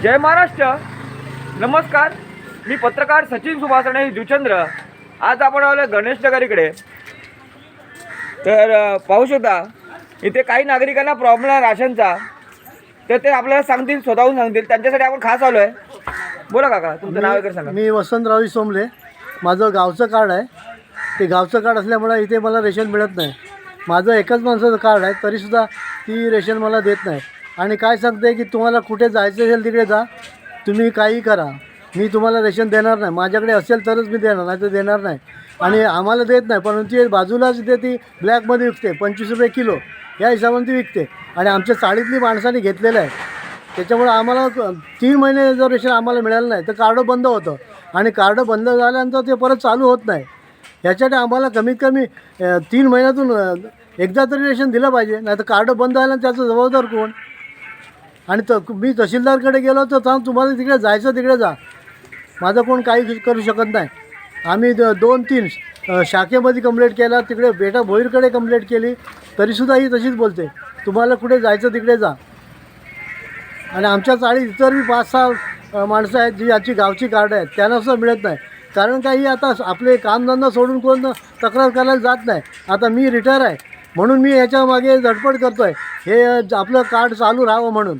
जय महाराष्ट्र. नमस्कार, मी पत्रकार सचिन सुभाषणे जुचंद्र. आज आपण आलो गणेश नगर इकडे. तर पाहू शकता इथे काही नागरिकांना प्रॉब्लेम आहे राशनचा. तर ते आपल्याला सांगतील, स्वतःहून सांगतील. त्यांच्यासाठी आपण खास आलो आहे. बोला काका, तुमचं नाव वगैरे सांगा. मी वसंतराव सोमले. माझं गावचं कार्ड आहे. ते गावचं कार्ड असल्यामुळे इथे मला रेशन मिळत नाही. माझं एकच माणसाचं कार्ड आहे, तरीसुद्धा ती रेशन मला देत नाही. आणि काय सांगते की तुम्हाला कुठे जायचं असेल तिकडे जा, तुम्ही काही करा, मी तुम्हाला रेशन देणार नाही. माझ्याकडे असेल तरच मी देणार, नाही तर देणार नाही. आणि आम्हाला देत नाही, परंतु ती बाजूलाच इथे ती ब्लॅकमध्ये विकते. 25 रुपये किलो या हिशोबाने ती विकते. आणि आमच्या चाळीतली माणसांनी घेतलेलं आहे. त्याच्यामुळे आम्हाला 3 महिने जर रेशन आम्हाला मिळालं नाही तर कार्ड बंद होतं. आणि कार्ड बंद झाल्यानंतर ते परत चालू होत नाही. ह्याच्यासाठी आम्हाला कमीत कमी 3 महिन्यातून एकदा तरी रेशन दिलं पाहिजे, नाही तर कार्ड बंद झालं त्याचं जबाबदार कोण? आणि मी तहसीलदारकडे गेलो तर सांग तुम्हाला तिकडे जायचं तिकडे जा, माझं कोण काही करू शकत नाही. आम्ही 2-3 शाखेमध्ये कंप्लेंट केला, तिकडे बेटा भोईरकडे कंप्लेंट केली, तरीसुद्धा ही तशीच बोलते, तुम्हाला कुठे जायचं तिकडे जा. आणि आमच्या चाळीत इतर बी 5-6 माणसं आहेत जी याची गावची कार्ड आहेत, त्यांनासुद्धा मिळत नाही. कारण काही आता आपले कामधंदा सोडून कोण तक्रार करायला जात नाही. आता मी रिटायर आहे म्हणून मी याच्या मागे धडपड करतो आहे, हे आपलं कार्ड चालू राहावं म्हणून.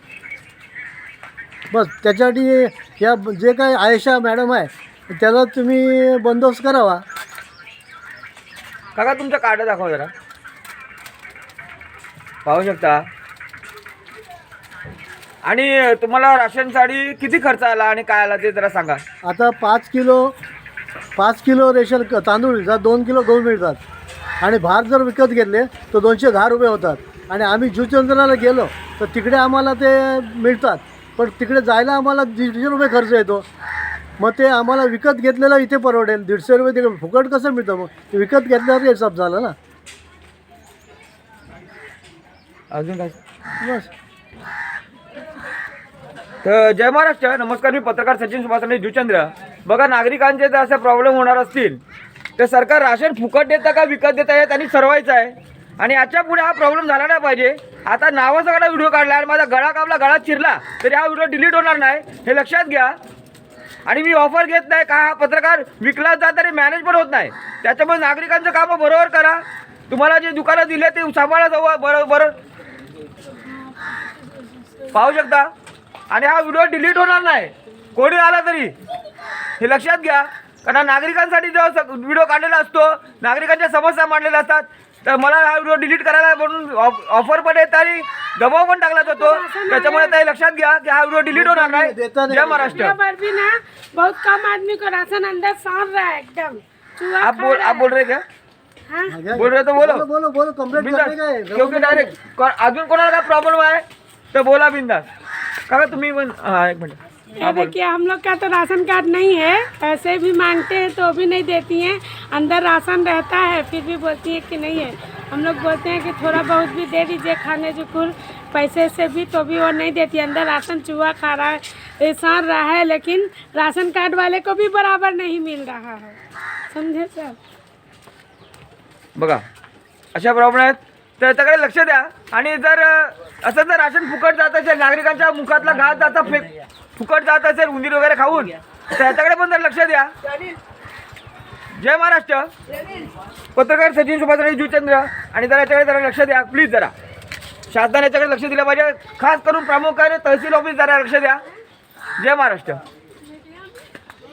बस त्याच्यासाठी या जे काही आयशा मॅडम आहे त्याला तुम्ही बंदोबस्त करावा. काका तुमचं कार्ड दाखवा जरा. पाहू शकता. आणि तुम्हाला राशनसाठी किती खर्च आला आणि काय आला ते जरा सांगा. आता 5 किलो रेशन तांदूळ मिळतात, 2 किलो गहू मिळतात. आणि भात जर विकत घेतले तर 210 रुपये होतात. आणि आम्ही जुचंद्राला गेलो तर तिकडे आम्हाला ते मिळतात, पण तिकडे जायला आम्हाला 150 रुपये खर्च येतो. मग ते आम्हाला विकत घेतलेलं इथे परवडेल. 150 रुपये तिकडे फुकट कसं मिळतं? मग ते विकत घेतल्यावर हिसाब झाला ना. अजून काय? बस. तर जय महाराष्ट्र. नमस्कार, मी पत्रकार सचिन सुभाषणे जुचंद्र. बघा, नागरिकांचे जर असे प्रॉब्लेम होणार असतील तर सरकार राशन फुकट देतं का विकत देतं हे त्यांनी ठरवायचं आहे. आणि याच्या पुढे हा प्रॉब्लेम झाला नाही पाहिजे. आता नावासकट व्हिडिओ काढला आणि माझा गळा कापला, गळा चिरला तरी हा व्हिडिओ डिलीट होणार नाही, हे लक्षात घ्या. आणि मी ऑफर घेत नाही का हा पत्रकार विकला जात तरी मॅनेज पण होत नाही. त्याच्यामुळे नागरिकांचं कामं बरोबर करा. तुम्हाला जे दुकानं दिले ते सांभाळा जाऊ बरोबर. पाहू शकता. आणि हा व्हिडिओ डिलीट होणार नाही कोणी आला तरी, हे लक्षात घ्या. कारण नागरिकांसाठी जेव्हा व्हिडिओ काढलेला असतो, नागरिकांच्या समस्या मांडलेल्या असतात, तर मला हा व्हिडिओ डिलीट करायला म्हणून ऑफर पण येत आणि दबाव पण टाकला जातो. त्याच्यामुळे ते लक्षात घ्या की हा व्हिडिओ डिलीट होणार नाही. जय महाराष्ट्र. बहुत कम आदमी को राशन अंदर सांड़ रहा है एकदम. आप बोल रहे क्या? बोल रहे तो बोलो. बोलो कंप्लेंट करने का है. क्योंकि डायरेक्ट अजून कोणाला काय प्रॉब्लेम आहे तर बोला बिंदास. काका तुम्ही पण एक मिनिट. देखिए, हम लोग का तो राशन कार्ड नहीं है, पैसे भी मांगते हैं तो भी नहीं देती हैं. अंदर राशन रहता है फिर भी बोलती है कि नहीं है. हम लोग बोलते हैं कि थोड़ा बहुत भी दे दीजिए खाने जुकुर पैसे से भी, तो भी वो नहीं देती. अंदर राशन चूहा खा रहा है, सार रहा है, लेकिन राशन कार्ड वाले को भी बराबर नहीं मिल रहा है. समझे सर? बघा, अशा प्रॉब्लेम आहेत तर त्याकडे लक्ष द्या. आणि जर असं जर राशन फुकट जात असेल, नागरिकांच्या मुखातला घात जाता फुकट जात असेल उंदीर वगैरे खाऊन, तर त्याच्याकडे पण जर लक्ष द्या. जय महाराष्ट्र. पत्रकार सचिन सुभाषणे जुचंद्र. आणि जरा याच्याकडे जरा लक्ष द्या प्लीज. जरा शासनाने याच्याकडे लक्ष दिलं पाहिजे. खास करून प्रामुख्याने तहसील ऑफिस जरा लक्ष द्या. जय महाराष्ट्र.